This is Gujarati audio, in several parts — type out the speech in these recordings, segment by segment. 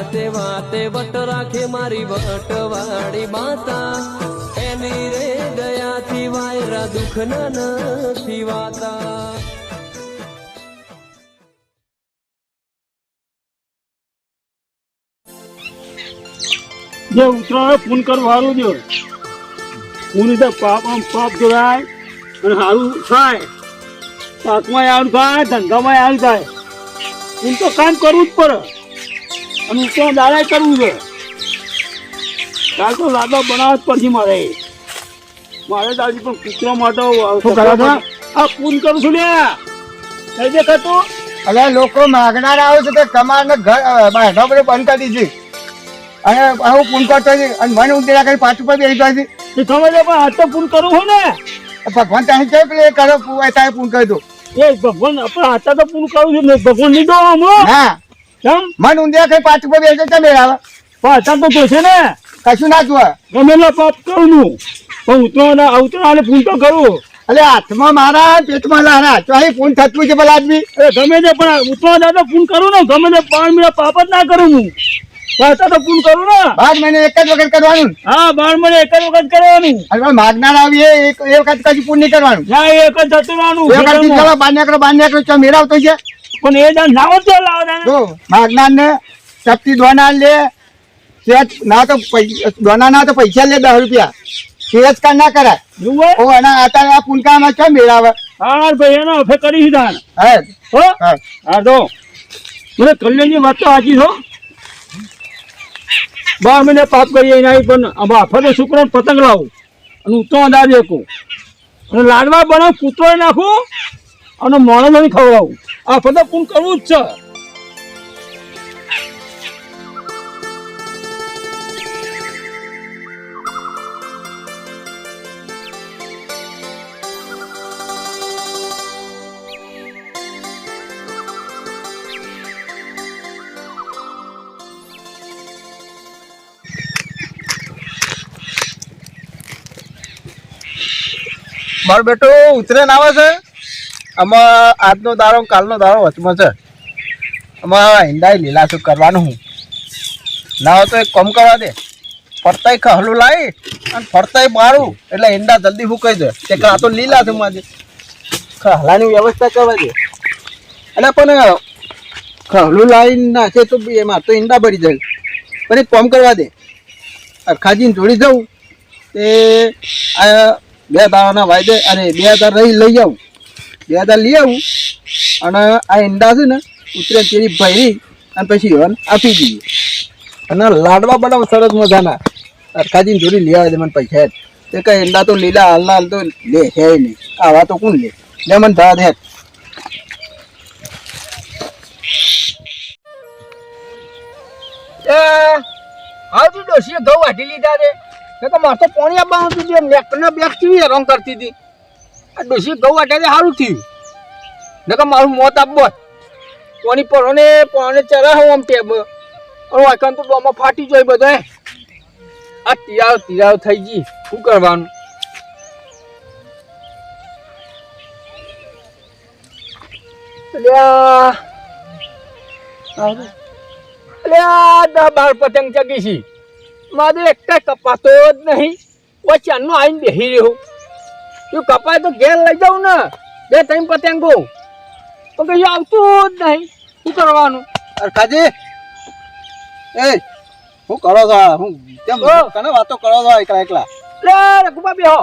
વાતે વાતે વટ રાખે મારી વટવાળી માતા એની રે દયાથી વાયરા દુઃખ નથી વાતા જે ઉતરાણ ફોન કરું સારું જો હું તો પાપ આમ પાપ જોડાય અને સારું થાય પાકમાં સારું થાય ધંધામાં સારું થાય હું તો કામ કરવું જ પડે અને ઉતરાણ દાડા કરવું છે કાલ તો લાદા બનાવવા જ પડશે મારે દાદી પણ કૂતરા માટે આ ફોન કરું છું લ્યા કઈ દેખાતું અરે લોકો માગનાર આવે છે તો તમારે ઘર બાંધવા બધું બંધ કરી દીધી અને હું ફોન કરતો હતી અને મને ઉતર્યા કરી 5 રૂપિયા બેસી જાય એ સમજ પણ આ તો ફોન કરું છું ને ભગવાન ત્યાં કે એ કરો ત્યાં ફોન કરી દો એ ભગવાન આપણે હાથા તો પૂરું કરું છું ને ભગવાન નહીં દો હા કેમ મને ઉંદિયા કઈ 5 રૂપિયા બેસી જાય મેળાવે પણ હાથા તો જોશે ને કશું ના જોવે ગમે ના પાપ કરું પણ ઉતરવાને ફોન તો કરું એટલે હાથમાં મારા પેટમાં લારા તો અહીં ફોન થતું છે પેલા આદમી ગમે તે પણ ઉતરવા દાદા ફોન કરું ને ગમે તે 5 મિનિટ પાપ જ ના કરું હું હાથા તો ફોન કરું ને 12 મહિને એક જ વખત કરવાનું હા 12 મિનિટ એક જ વખત કરવાનું અને માગનાર આવી એ વખત કશું પૂન નહીં કરવાનું ના એક જ જતું રહેવાનું એ વખત ચલો બાર નીકળો ચો મેળવતો છે પણ એ દાન નાવ જ લાવો જો માગનાર ને શક્તિ દોના લે ના તો દોના ના તો પૈસા લે 10 રૂપિયા તિરસ્કાર ના કરાય ઓ એના અત્યારે આ પુનકામાં કેમ મેળાવે હા ભાઈ એનો અફે કરી દાન હે હો હા તો મને કલ્યાણની વાત તો સાચી છો 12 મહિને પાપ કરીએ એના પણ આફતે શુક્ર પતંગ લાવું અને ઉત્તમ દાદ એકું અને લાડવા બનાવ કૂતરો નાખું અને માણસ ખવડાવું આ ફતે પૂન કરવું જ છે મારો બેટો ઉતરેન આવે છે આમાં આજનો દારો કાલનો દારો વચમાં છે આમાં ઈંડા લીલાશું કરવાનું હું ના હોય તો એક કામ કરવા દે ફરતાઈ ખહલું લાવી અને ફરતાઈ મારું એટલે ઈંડા જલ્દી ફૂકાઈ જાય તે આ તો લીલા છે માજે ખહલાની વ્યવસ્થા કરવા દે એટલે પણ ખહલું લાવીને નાખે તો એમાં તો ઈંડા ભરી જાય પણ એક કામ કરવા દે અરખાજીને જોડી જવું તે આ 2 દાડાના વાયદે અને 2 દાડા લઈ આવું 2 દાડા લઈ આવું અને આ ઈંડા છે ને ઉતરે તેરી ભરી અને પછી હવન આપી દઈએ અને લાડવા બનાવ સરસ મજાના અરખાજીને જોડી લઈ આવે મને પૈસા તે કઈ ઈંડા તો લીલા હાલ તો લે છે નહીં આવા તો કોણ લે મને ધા દે આવતી ડોશીએ ઘઉં વાટી લીધા રે તો મારે તો પાણી આપવાનું હતું જે મેકના બેગ કેવી રંગ કરતી હતી આ ડોશીએ ઘઉં વાટ્યા સારું થયું ને કે મારું મોત આપવો પાણી પડો ને પાણી ચરાવો આમ ટેબ વાંકન તો ડોમાં ફાટી જાય બધા આ તિરાવ થઈ ગઈ શું કરવાનું એટલે 10-12 પતંગ ચગી છે મારે એકટા કપાતો જ નહીં ચારનો આવીને બેસી રહ્યો તું કપાય તો ઘેર લઈ જાઉં ને 2-3 પતંગો તો કઈ આવતું જ નહીં શું કરવાનું અરખાજી એ હું કરો છો હું કેમ કને વાતો કરો છો એકલા લે રઘુબા બેહો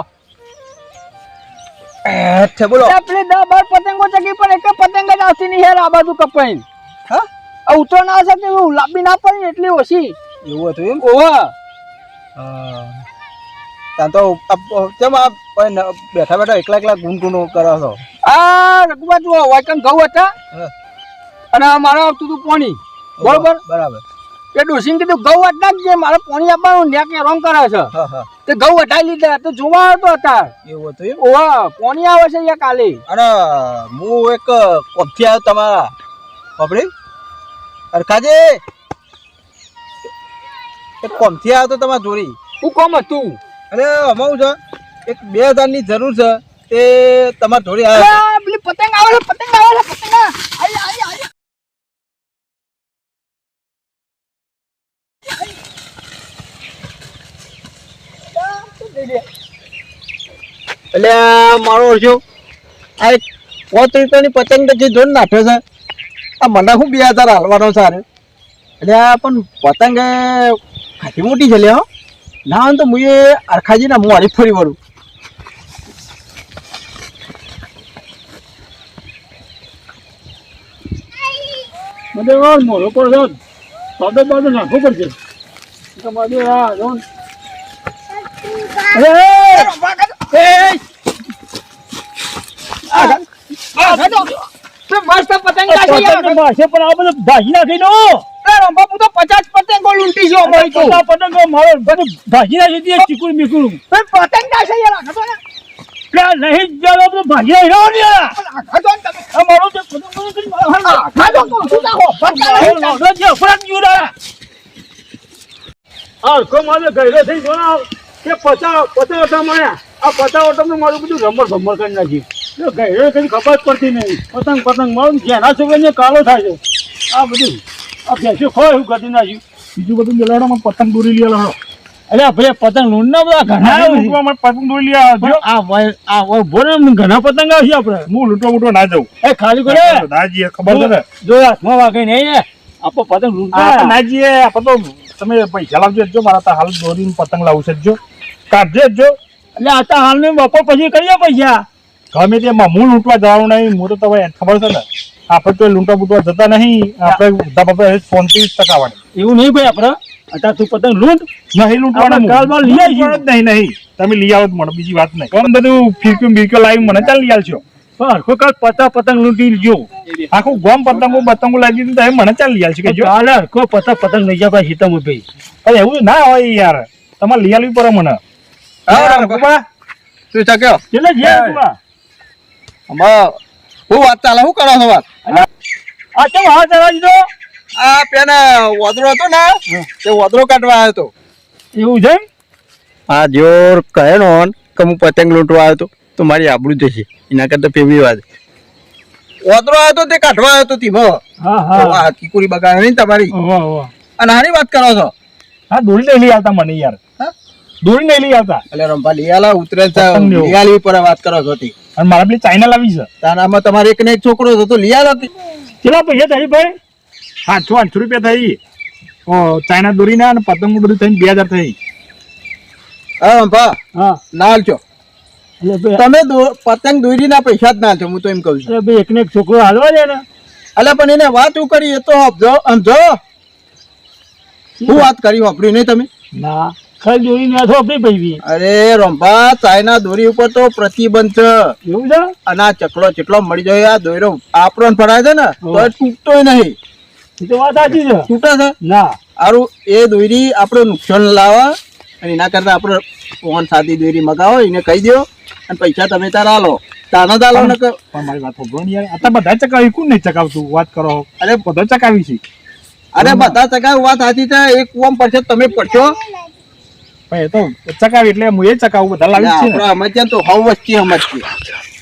છે બોલો આપણે 10-12 પતંગો ચગી પણ એક પતંગ જ આવતી નહીં યાર આ બાજુ કપાઈને હા આ ઉતરો ના શકે એવું લાંબી ના પડી એટલી ઓછી એવું હતું એમ ઓવા ત્યાં તો કેમ આ બેઠા બેઠા એકલા ગુનગુનો કરો છો આ રઘુબા જો વાયકન ઘઉં હતા અને મારે આવતું હતું પાણી બરોબર બરાબર એ ડોસીને કીધું ઘઉં વાટ નાખજે મારે પાણી આપવાનું ને કે રોંગ કરે છે તે ઘઉં વટાઈ લીધા તો જોવા આવતો હતા એવું હતું એમ ઓવા પાણી આવે છે યા કાલે અને હું એક કોફી આવ્યો તમારા બાપડી અરખાજે એક કોમથી આવ્યો તો તમારા જોડી શું કોમ હતું અરે અમારું છે એક 2000 ની જરૂર છે તે તમારા જોડી આવ્યા પેલી પતંગ આવે છે પતંગ એટલે મારો ઓછો આ એક 5 રૂપિયાની પતંગ તો જે જોઈને નાખ્યો છે આ મને શું 2000 હાલવાનો સારે એટલે આ પણ પતંગ ખાટી મોટી છે લે હો ના હોય તો હું એ અરખાજીના મોડી ફરી વળું મને મોડો પર પાડો પાડો નાખવો પડશે તમારે આ જોન મસ્ત પતંગ છે યાર માસે પણ આ બધું ભાજી નાખી દો રંભા હું તો 50 પતંગો લૂંટી છે અમારી તો પતંગ મારો બધું ભાજી નાખી દે ચીકુડ મીકુડ પતંગ છે યાર આખો ત્યાં નહીં ચાલો બધું ભાજી નાખી દો ને યાર આખો આ મારો જે પતંગ કરી આખો તું તા હો આખો મારે ગયરો થઈ ગયો કે 50 ઓટા મળ્યા આ 50 ઓટામાં મારું બધું રમર કરી નાખી ગયરો કઈ ખબર જ પડતી નહીં પતંગ મારું જેના છોકરાને કાળો થાય છે આ બધું આ ભેંસો ખોય એવું કરી નાખ્યું બીજું બધું મેળવવામાં પતંગ દોરી લેલો અરે ભાઈ પતંગ લૂંટના બધા ઘણા પતંગ દોરી લે બોલે ઘણા પતંગ આવશે આપણે હું લૂંટવા ના જાઉં એ ખાલી કરે નાજીએ ખબર છે જો હાથમાં વાગે નહીં ને આપણે પતંગ લૂંટવા નાજીએ આપણે તો તમે પૈસા લાવજો જો મારા તો હાલ દોરીને પતંગ લાવું છે જો કાઢજે જો એટલે આ તો હાલ ને બપોર પછી કરીએ પૈસા ગમે તેમાં હું લૂંટવા જવાનું નહીં હું તો તમે ખબર છે ને આપણે તો લૂંટવા બૂટવા જતા નહીં આપણે ફોનથી ટકાવાની એવું નહીં ભાઈ આપણે અત્યારે તું પતંગ લૂંટ નહીં લૂંટવાના કાલમાં લઈ આવી નહીં તમે લઈ આવો મને બીજી વાત નહીં કોમ બધું ફીરક્યું લાવી મને ચાલ લઈ આવજો આખો કાલ 50 પતંગ લૂંટી લીજો આખું ગોમ પતંગો લાગી દીધું તમે મને ચાલ લઈ આવશે કે ચાલે આખો 50 પતંગ લઈ જાય ભાઈ હિતમ ભાઈ અરે એવું ના હોય યાર તમારે લઈ આવવી પડે મને તું ચક્યો એટલે જે હું વાત ચાલે શું કરો છો વાત આ કેમ હાથ ચલાવી દીધો આ પેલા વદરો હતો ને તે વદરો કાઢવા આવ્યો હતો એવું છે આ જોર કહે નો કે હું પતંગ લૂંટવા આવ્યો હતો તો મારી આબરૂ જશે એના કરતા પેલી વાત વદરો આવ્યો હતો તે કાઢવા આવ્યો હતો ધીમો હા કીકુરી બગાડે નહીં તમારી અને હારી વાત કરો છો હા દોરી નહીં લઈ આવતા મને યાર દોરી નહીં લઈ આવતા એટલે રંભા લીયાલા ઉતરે લીયાલી પર વાત કરો છો તી અને મારા પેલી ચાઇના લાવી છે તારામાં તમારે એક ને એક છોકરો હતો તો લીયાલો હતી કેટલા પૈસા થઈ ભાઈ 800 રૂપિયા થઈ ચાઇના દોરી ના અને પતંગ બધું થઈને 2000 થઈ હા રંભા હા ના હાલજો તમે પતંગ દોરી ના પૈસા જ ના છો હું તો એમ કહું છું ભાઈ એક ને એક છોકરો હાલવા દે ને અલ્યા પણ એને વાત શું કરી એ તો સમજો હું વાત કરી વાપરી નહીં તમે ના ખાલી દોરી ના થો ભાઈ અરે રંભા ચાઇના દોરી ઉપર તો પ્રતિબંધ છે એવું છે અને આ ચકલો ચેટલો મળી જાય આ દોરો આપણો ફરાય છે ને તો તૂટતોય નહીં એ તો વાત સાચી છે તૂટે છે ના સારું એ દોરી આપણે નુકસાન લાવે અને એના કરતા આપણે ફોન સાદી દોરી મગાવો એને કહી દો અને પૈસા તમે તાર આલો તાનો દાલો ને પણ મારી વાત સાંભળો ને યાર આ બધા ચકાવી કોણ નહીં ચકાવતું વાત કરો અરે બધા ચકાવી છે અરે બધા ચકાવ વાત સાચી છે એક કોમ પડશે તમે પડશો ભાઈ તો ચકાવી એટલે હું એ ચકાવું બધા લાવી છે આપણે સમજ્યા તો હવ વસ્તી સમજતી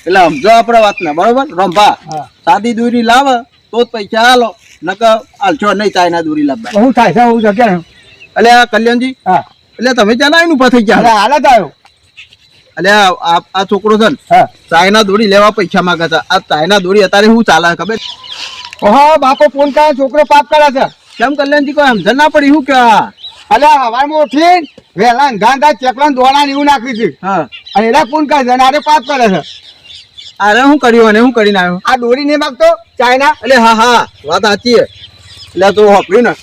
એટલે સમજો આપણે વાત ને બરોબર રંભા સાદી દોરી લાવે તો જ પૈસા આલો નકર આલશો નહીં ચાઇના દોરી લાવવા હું થાય છે હું જગ્યા એટલે આ કલ્યાણજી હા એટલે તમે ત્યાં આવીને ઉભા થઈ ગયા હાલત આવ્યો એટલે આ છોકરો છે ને ચાઇના દોરી લેવા પૈસા માંગે છે આ ચાઇના દોરી અત્યારે શું ચાલે ખબર ઓહો બાપો ફોન કરે છોકરો પાપ કરે છે કેમ કલ્યાણજી કોઈ સમજણ ના પડી શું કે અલે હવારમાં ઉઠીને વહેલા ગાંધા ચકલા દોડા એવું નાખ્યું છે હા અને એના ફોન કરે છે અને આરે પાપ કરે છે અરે શું કર્યું અને શું કરીને આવ્યો આ દોરી નહીં માગતો ચાઇના એટલે હા વાત સાચી એટલે તું હોપડ્યું ને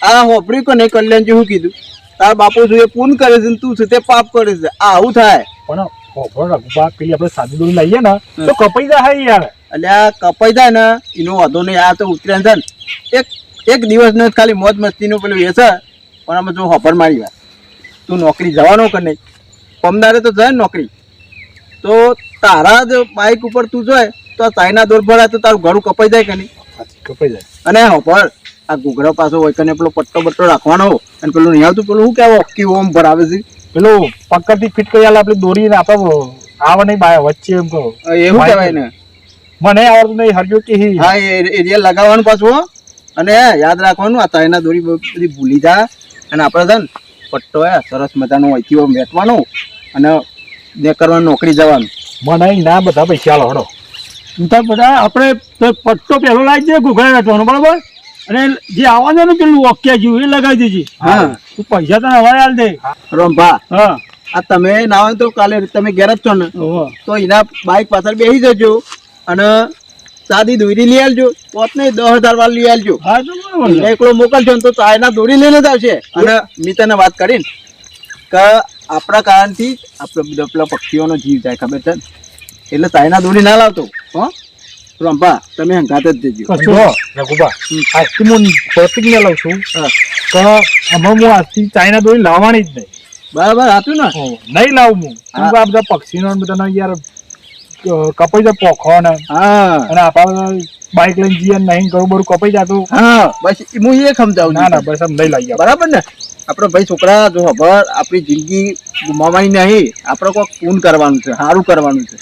આ હોપડ્યું કે નહીં કલ્યાણજી શું કીધું તાર બાપુ શું એ પૂન કરે છે તું છે તે પાપ કરે છે આ આવું થાય પણ પેલી આપણે સાદી દોરી લઈએ ને તો કપાઈ જાય યાર એટલે આ કપાઈ જાય ને એનો વાંધો નહીં આ તો ઉતરે છે ને એક દિવસ ને ખાલી મોજ મસ્તીનું પેલું એ છે પણ અમે જો હોપર મારી વાત તું નોકરી જવાનો કે નહીં પમદારે તો જાય ને નોકરી તો તારા જ બાઇક ઉપર તું જોય તો ચાઇના દોર ભરાય તો તારું ઘરું કપાઈ જાય કે નહીં કપાઈ જાય અને હોપર આ ઘૂઘરો પાછો હોય કને પેલો પટ્ટો બટ્ટો રાખવાનો અને પેલું નહીં આવતું પેલું શું કહેવાય ઓકી ઓમ ભરાવે છે પેલું પકડથી ફિટ કરી આલે આપણી દોરી ને આપણે આવે નહીં બાય વચ્ચે એમ કહો એવું કહેવાય ને મને આવડતું નહીં હરજો કે હા એ લગાવવાનું પાછું અને યાદ રાખવાનું આ ચાઇના દોરી બધી ભૂલી જાય અને આપણે છે ને પટ્ટો હે સરસ મજાનો અહીંથી વેચવાનો અને બે કરવાનું નોકરી જવાનું. મને ના બધા પૈસા લો હડો. ઉતાર બધા આપણે તો પટ્ટો પહેલો લાવી દે ઘૂઘરા વેચવાનો બરાબર, અને જે આવવાનું ને પેલું ઓક્યા જેવું એ લગાવી દેજે. હા તું પૈસા તને હવારે આલ દે. રંભા, હા આ તમે ના હોય તો કાલે તમે ઘેર જ છો ને, ઓહો. તો એના બાઇક પાછળ બેસી જજો અને સાદી દોરી લઈ આવજો. પોત નહીં 10,000 વાળ લઈ આવજો. હા તો બરાબર છે. એકલો મોકલજો ને તો ચાયના દોરી લઈને જ આવશે. અને મેં તને વાત કરીને કે આપણા કારણથી આપણે બધા પેલા પક્ષીઓનો જીવ જાય ખબર છે ને, એટલે ચાયના દોરી ના લાવતો. હો રંભા, તમે હંગાત જ દેજો. જો રઘુબા, આજથી હું પ્રતિજ્ઞા લઉં છું કે અમે હું આજથી ચાઇના દોરી લાવવાની જ નહીં. બરાબર હતું ને? નહીં લાવું હું. કેમ કે આ બધા પક્ષીનો બધાનો યાર કપાઈ જાય પોખો ને, હા અને આપણે બાઇક લઈને જઈએ ને નહીં કરું બધું કપાઈ જતું. હા બસ હું એ સમજાવું ના છું. ના બસ આમ લઈ લઈએ. બરાબર ને? આપણે ભાઈ છોકરા જો ખબર આપણી જિંદગી ગુમાવવાની નહીં, આપણે કોઈક પૂન કરવાનું છે, સારું કરવાનું છે.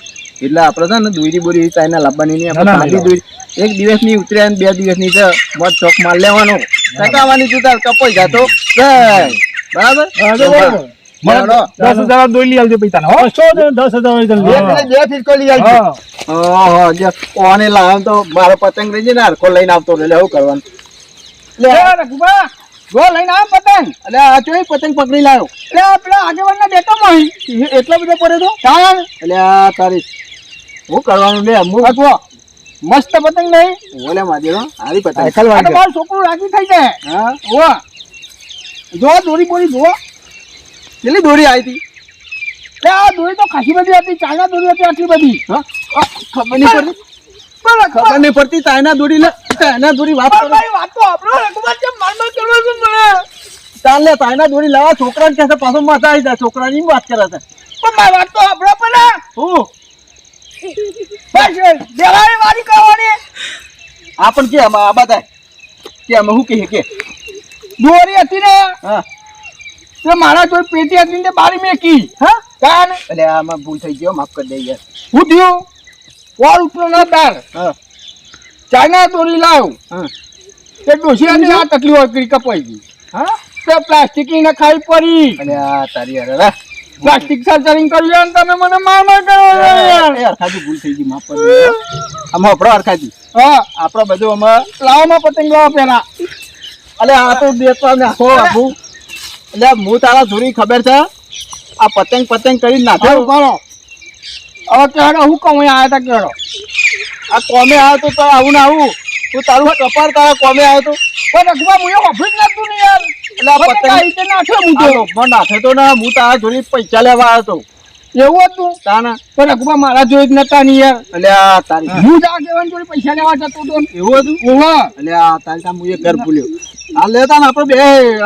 એટલે આપણે છે ને દોરી બોરી ચાઇના લાવવાની નહીં. આપણે સાદી દોરી એક દિવસની ઉતરે અને 2 દિવસની છે મોજ ચોક માર લેવાનો, ટકાવાની જુદાર કપાઈ જતો બરાબર. મને 10,000 દોરી લઈ આવજો પૈસા. હો 10,000 બે ફિસકો લઈ આવજો. ઓહો કોને લાવ તો મારો પતંગ રહી જાય ને હરખો લઈને આવતો એટલે એવું કરવાનું. રઘુબા, જો લઈને આવ પતંગ. એટલે આ ચોઈ પતંગ પકડી લાવ્યો એટલે પેલા આગેવાનના ડેટામાં એટલો બધો પડે તો. એટલે આ તારી હું કરવાનું લે હું મસ્ત પતંગ નહીં. ઓલે માજેરો હારી પતંગ. આ તો મારું છોકરું રાજી થઈ જાય. હા ઓવા જો દોરી બોરી જો. કેટલી દોરી આવી હતી? એટલે આ દોરી તો ખાસી બધી હતી. ચાઇના દોરી હતી આટલી બધી. હા ખબર નહીં પડતી. ખબર નહીં પડતી ચાઇના દોરી લે. ચાઇના દોરી વાત કરો. વાત તો આપણો રઘુબા કેમ મારમાર કરવા છે મને. ચાલ લે ચાઇના દોરી લાવા. છોકરાને કહેશે પાછો માથા આવી જાય. છોકરાની વાત કરે છે. પણ મારી વાત તો આપણો પણ હું બસ દેવાળી વાળી કરવાની. આ પણ કે આમાં આ બતાય કે આમાં શું કહે કે દોરી હતી ને હા તે મારા જોઈ પેટી હતી ને તે બારી મેકી. હા કાન એટલે આમાં ભૂલ થઈ ગયો, માફ કરી દે યાર. હું થયું કોલ ઉપરો ના તાર હા ચાઇના દોરી લાવ્યો. હા તે ડોશીયાની આ તકલીફ હોય કરી કપાઈ ગઈ. હા તે પ્લાસ્ટિક ની ખાઈ પડી. એટલે આ તારી યાર પ્લાસ્ટિક સર્જરિંગ કર્યું અને તમે મને માર કરો યાર. એ અરખાજી ભૂલ થઈ ગઈ, માફ કરી દે. આમાં આપણો અરખાજી હા આપણો બધું આમાં લાવમાં પતંગ લાવો પેલા. અલે આ તો દેતો નાખો બાપુ. એટલે હું તારા ધોરી ખબર છે આ પતંગ પતંગ કરી નાખ્યો. કરો હવે કેડો હું કહું આવ્યા હતા કેડો. આ કોમે આવ્યો તો તારે આવું ને આવું તું તારું કપાર તારા કોમે આવ્યો તો. પણ રઘુબા હું એ ઓફિસ નાખતું ને યાર. એટલે આ પતંગ પતંગ આ રીતે નાખ્યો હું તો. મને નાખે તો ના, હું તારા ધોરી પૈસા લેવા આવ્યો તો. એવું હતું તાના પણ રઘુબા મારા જોઈ જ નતા ની યાર. એટલે આ તારી હું જ આગેવાન જોડે પૈસા લેવા જતો હતો. એવું હતું. ઓવા એટલે આ તારી કામ હું એ ઘર ભૂલ્યો. આ લેતા ને આપણે બે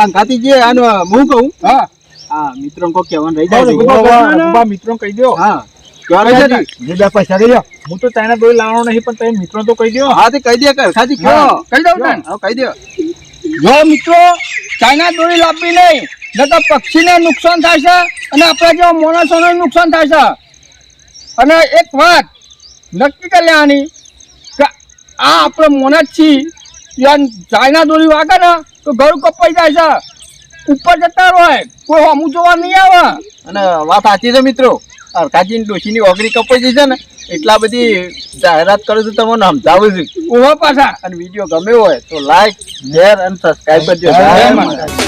અંગાતી જે આનો હું કહું હા હા મિત્રો કો કહેવાનું રહી જાય છે. રઘુબા મિત્રો કહી દો. હા કહેવાનું છે ને? જે બે પૈસા દઈ હું તો ચાઇના દોરી લાવવાનો નહીં પણ તમે મિત્રો તો કહી દો. હા તે કહી દે કર ખાજી કયો કહી દઉં ને. હા કહી દે. જો મિત્રો ચાઇના દોરી લાવવી નહીં, નકર પક્ષીને નુકસાન થાય છે અને આપણા જેવા માણસોને નુકસાન થાય છે. અને એક વાત નક્કી કરી લેવાની કે આ આપણે મોનસ છીએ યાર. ચાઇના દોરી વાગે ને તો ગળું કપાઈ જાય છે, ઉપર જતા હોય કોઈ હમું જોવા નહીં આવે. અને વાત સાચી છે મિત્રો. અરખાજી ડોશીની ઓગળી કપાઈ જઈ છે ને એટલા બધી જાહેરાત કરું છું તમને સમજાવું છું. ઓવા પાછા અને વિડીયો ગમ્યો હોય તો લાઈક શેર અને સબસ્ક્રાઈબ કરજો. જય માતાજી.